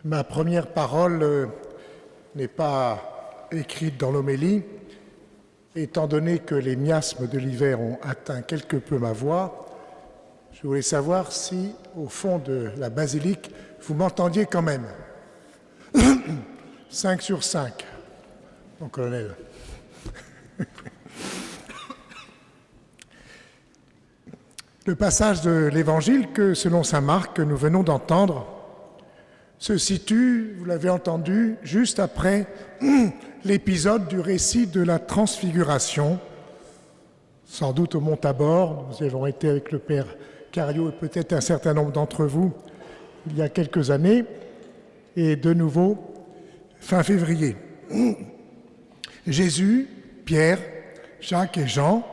Ma première parole n'est pas écrite dans l'homélie, étant donné que les miasmes de l'hiver ont atteint quelque peu ma voix. Je voulais savoir si, au fond de la basilique, vous m'entendiez quand même. 5 sur 5, mon colonel. Le passage de l'Évangile que, selon saint Marc, que nous venons d'entendre, se situe, vous l'avez entendu, juste après l'épisode du récit de la transfiguration, sans doute au mont Tabor. Nous avons été avec le père Cario et peut-être un certain nombre d'entre vous il y a quelques années, et de nouveau fin février. Jésus, Pierre, Jacques et Jean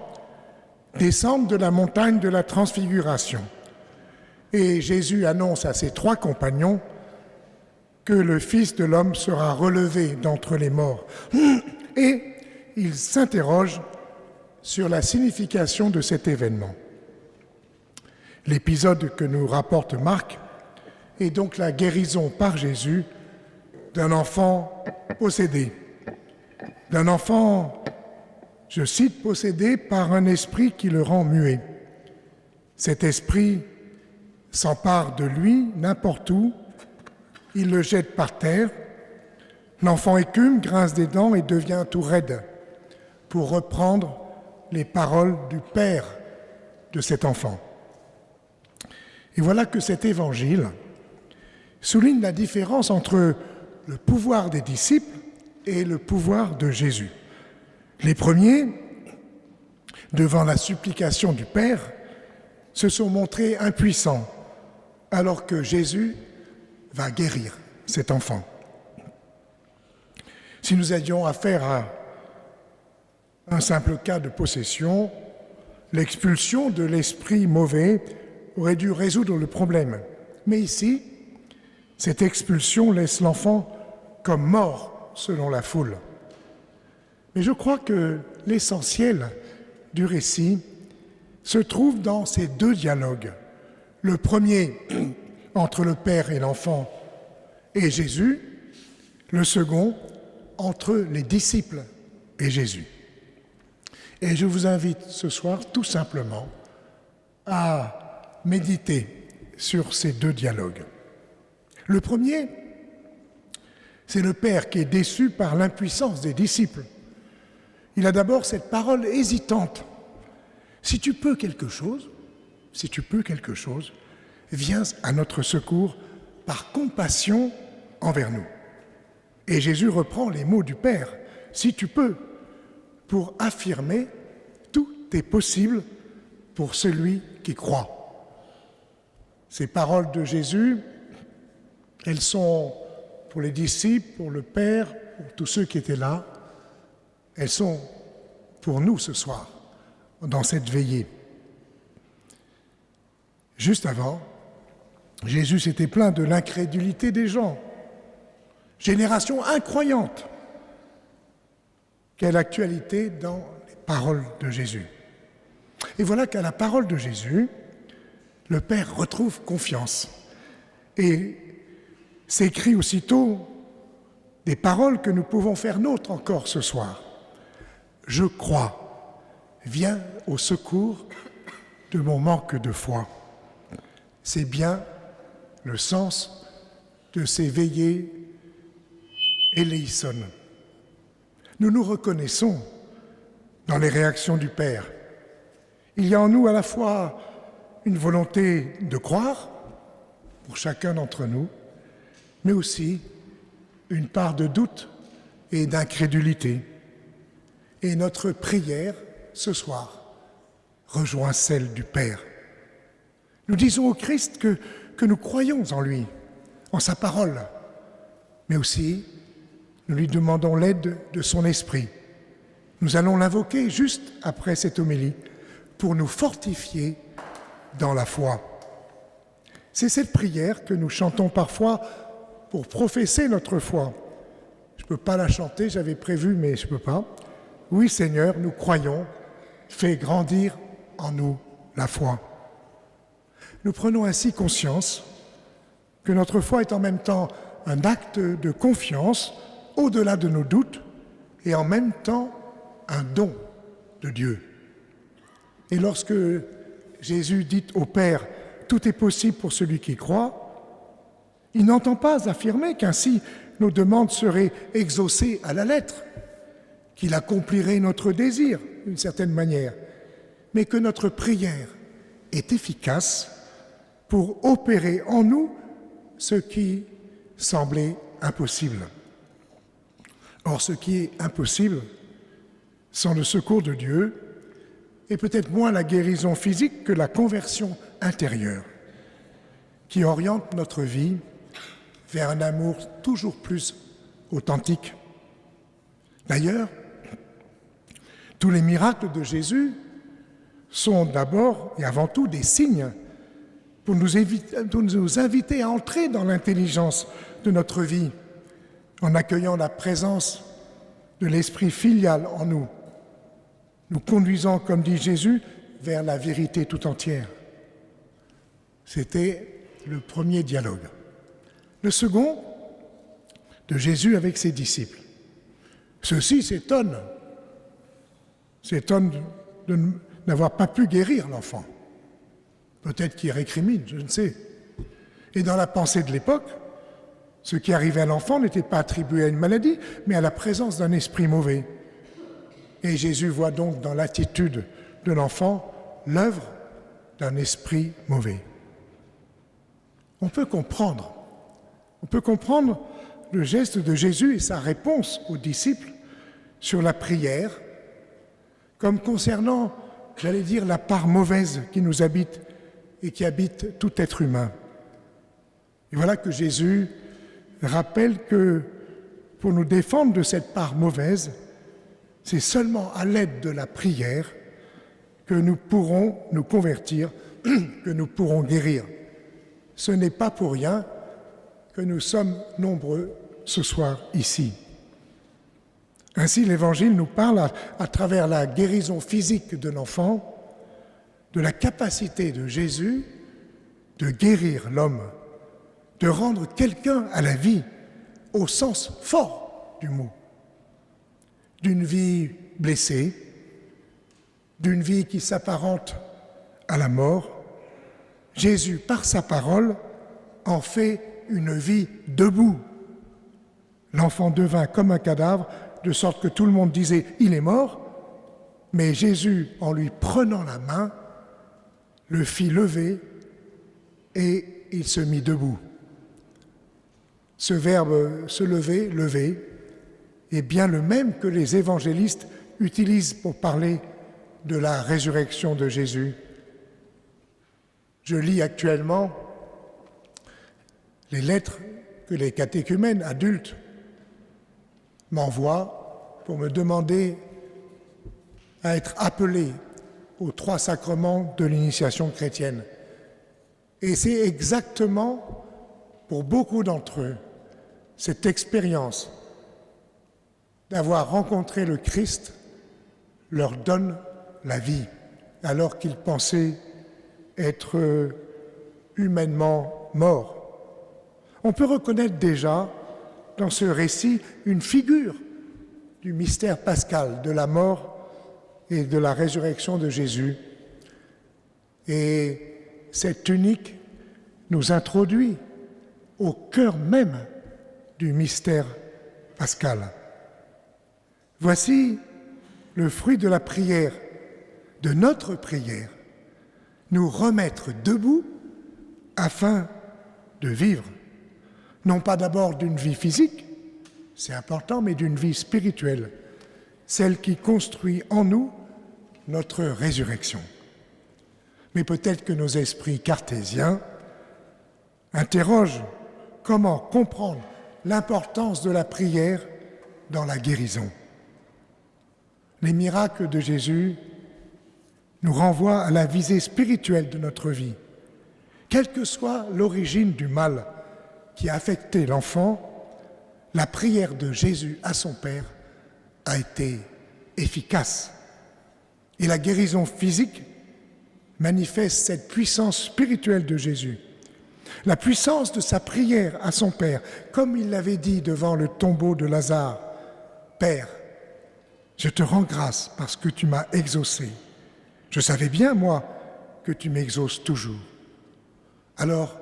descendent de la montagne de la transfiguration. Et Jésus annonce à ses 3 compagnons que le Fils de l'homme sera relevé d'entre les morts. Et il s'interroge sur la signification de cet événement. L'épisode que nous rapporte Marc est donc la guérison par Jésus d'un enfant possédé. D'un enfant, je cite, possédé par un esprit qui le rend muet. Cet esprit s'empare de lui n'importe où, il le jette par terre, l'enfant écume, grince des dents et devient tout raide, pour reprendre les paroles du père de cet enfant. Et voilà que cet évangile souligne la différence entre le pouvoir des disciples et le pouvoir de Jésus. Les premiers, devant la supplication du Père, se sont montrés impuissants, alors que Jésus va guérir cet enfant. Si nous avions affaire à un simple cas de possession, l'expulsion de l'esprit mauvais aurait dû résoudre le problème. Mais ici, cette expulsion laisse l'enfant comme mort selon la foule. Mais je crois que l'essentiel du récit se trouve dans ces 2 dialogues. Le premier entre le Père et l'enfant et Jésus, le second entre les disciples et Jésus. Et je vous invite ce soir tout simplement à méditer sur ces 2 dialogues. Le premier, c'est le Père qui est déçu par l'impuissance des disciples. Il a d'abord cette parole hésitante. Si tu peux quelque chose, viens à notre secours par compassion envers nous. Et Jésus reprend les mots du Père, si tu peux, pour affirmer tout est possible pour celui qui croit. Ces paroles de Jésus, elles sont pour les disciples, pour le Père, pour tous ceux qui étaient là, elles sont pour nous ce soir, dans cette veillée. Juste avant, Jésus s'était plaint de l'incrédulité des gens. Génération incroyante. Quelle actualité dans les paroles de Jésus. Et voilà qu'à la parole de Jésus, le Père retrouve confiance et s'écrit aussitôt des paroles que nous pouvons faire nôtres encore ce soir. Je crois, viens au secours de mon manque de foi. C'est bien le sens de ces veillées éléissonnes. Nous nous reconnaissons dans les réactions du Père. Il y a en nous à la fois une volonté de croire, pour chacun d'entre nous, mais aussi une part de doute et d'incrédulité. Et notre prière, ce soir, rejoint celle du Père. Nous disons au Christ que nous croyons en lui, en sa parole, mais aussi nous lui demandons l'aide de son esprit. Nous allons l'invoquer juste après cette homélie pour nous fortifier dans la foi. C'est cette prière que nous chantons parfois pour professer notre foi. Je ne peux pas la chanter, j'avais prévu, mais je ne peux pas. Oui, Seigneur, nous croyons, fais grandir en nous la foi. Nous prenons ainsi conscience que notre foi est en même temps un acte de confiance au-delà de nos doutes et en même temps un don de Dieu. Et lorsque Jésus dit au Père « Tout est possible pour celui qui croit », il n'entend pas affirmer qu'ainsi nos demandes seraient exaucées à la lettre, qu'il accomplirait notre désir d'une certaine manière, mais que notre prière est efficace pour opérer en nous ce qui semblait impossible. Or, ce qui est impossible, sans le secours de Dieu, est peut-être moins la guérison physique que la conversion intérieure, qui oriente notre vie vers un amour toujours plus authentique. D'ailleurs, tous les miracles de Jésus sont d'abord et avant tout des signes pour nous inviter à entrer dans l'intelligence de notre vie en accueillant la présence de l'esprit filial en nous, nous conduisant, comme dit Jésus, vers la vérité tout entière. C'était le premier dialogue. Le second, de Jésus avec ses disciples. Ceux-ci s'étonnent de n'avoir pas pu guérir l'enfant. Peut-être qu'ils récriminent, je ne sais. Et dans la pensée de l'époque, ce qui arrivait à l'enfant n'était pas attribué à une maladie, mais à la présence d'un esprit mauvais. Et Jésus voit donc dans l'attitude de l'enfant l'œuvre d'un esprit mauvais. On peut comprendre le geste de Jésus et sa réponse aux disciples sur la prière comme concernant, j'allais dire, la part mauvaise qui nous habite et qui habite tout être humain. Et voilà que Jésus rappelle que pour nous défendre de cette part mauvaise, c'est seulement à l'aide de la prière que nous pourrons nous convertir, que nous pourrons guérir. Ce n'est pas pour rien que nous sommes nombreux ce soir ici. Ainsi, l'Évangile nous parle à travers la guérison physique de l'enfant, de la capacité de Jésus de guérir l'homme, de rendre quelqu'un à la vie au sens fort du mot, d'une vie blessée, d'une vie qui s'apparente à la mort. Jésus, par sa parole, en fait une vie debout. L'enfant devint comme un cadavre, de sorte que tout le monde disait « il est mort », mais Jésus, en lui prenant la main, le fit lever et il se mit debout. Ce verbe « se lever », « lever », est bien le même que les évangélistes utilisent pour parler de la résurrection de Jésus. Je lis actuellement les lettres que les catéchumènes adultes m'envoient pour me demander à être appelé aux 3 sacrements de l'initiation chrétienne. Et c'est exactement, pour beaucoup d'entre eux, cette expérience d'avoir rencontré le Christ leur donne la vie, alors qu'ils pensaient être humainement morts. On peut reconnaître déjà dans ce récit une figure du mystère pascal de la mort et de la résurrection de Jésus. Et cette tunique nous introduit au cœur même du mystère pascal. Voici le fruit de la prière, de notre prière, nous remettre debout afin de vivre, non pas d'abord d'une vie physique, c'est important, mais d'une vie spirituelle, celle qui construit en nous notre résurrection. Mais peut-être que nos esprits cartésiens interrogent comment comprendre l'importance de la prière dans la guérison. Les miracles de Jésus nous renvoient à la visée spirituelle de notre vie. Quelle que soit l'origine du mal qui a affecté l'enfant, la prière de Jésus à son Père a été efficace. Et la guérison physique manifeste cette puissance spirituelle de Jésus. La puissance de sa prière à son Père, comme il l'avait dit devant le tombeau de Lazare. « Père, je te rends grâce parce que tu m'as exaucé. Je savais bien, moi, que tu m'exauces toujours. » Alors,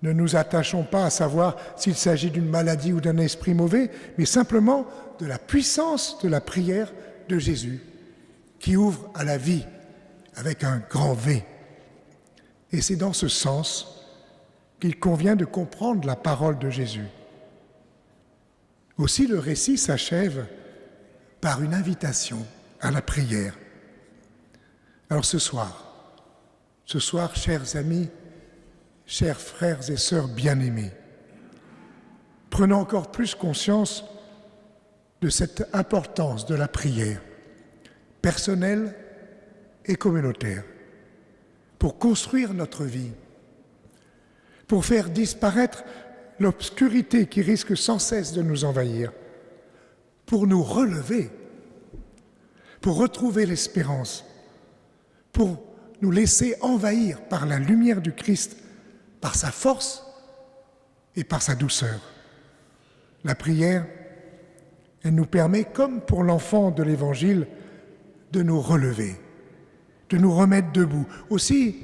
ne nous attachons pas à savoir s'il s'agit d'une maladie ou d'un esprit mauvais, mais simplement de la puissance de la prière de Jésus, qui ouvre à la vie avec un grand V. Et c'est dans ce sens qu'il convient de comprendre la parole de Jésus. Aussi, le récit s'achève par une invitation à la prière. Alors ce soir, chers amis, chers frères et sœurs bien-aimés, prenons encore plus conscience de cette importance de la prière, personnelle et communautaire, pour construire notre vie, pour faire disparaître l'obscurité qui risque sans cesse de nous envahir, pour nous relever, pour retrouver l'espérance, pour nous laisser envahir par la lumière du Christ, par sa force et par sa douceur. La prière, elle nous permet, comme pour l'enfant de l'Évangile, de nous relever, de nous remettre debout. Aussi,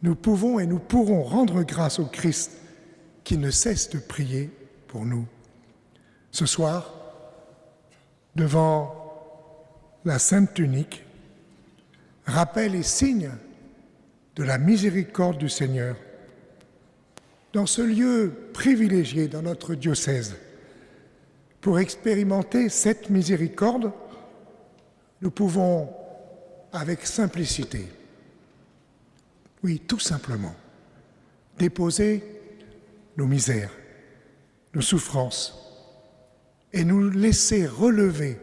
nous pouvons et nous pourrons rendre grâce au Christ qui ne cesse de prier pour nous. Ce soir, devant la Sainte Tunique, rappel et signe de la miséricorde du Seigneur, dans ce lieu privilégié dans notre diocèse, pour expérimenter cette miséricorde, nous pouvons, avec simplicité, oui, tout simplement, déposer nos misères, nos souffrances, et nous laisser relever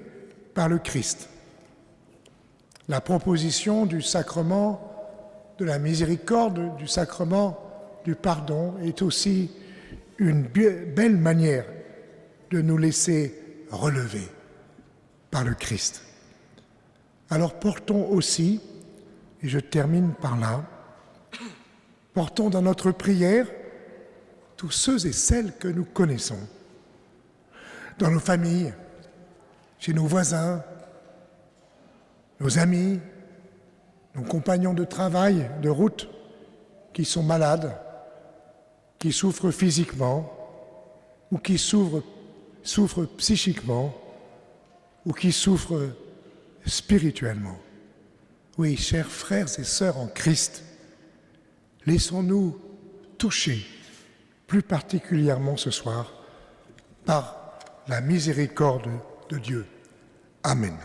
par le Christ. La proposition du sacrement de la miséricorde, du sacrement du pardon, est aussi une belle manière de nous laisser relever par le Christ. Alors portons aussi, et je termine par là, portons dans notre prière tous ceux et celles que nous connaissons, dans nos familles, chez nos voisins, nos amis, nos compagnons de travail, de route, qui sont malades, qui souffrent physiquement, ou qui souffrent psychiquement, ou qui souffrent spirituellement. Oui, chers frères et sœurs en Christ, laissons-nous toucher, plus particulièrement ce soir, par la miséricorde de Dieu. Amen.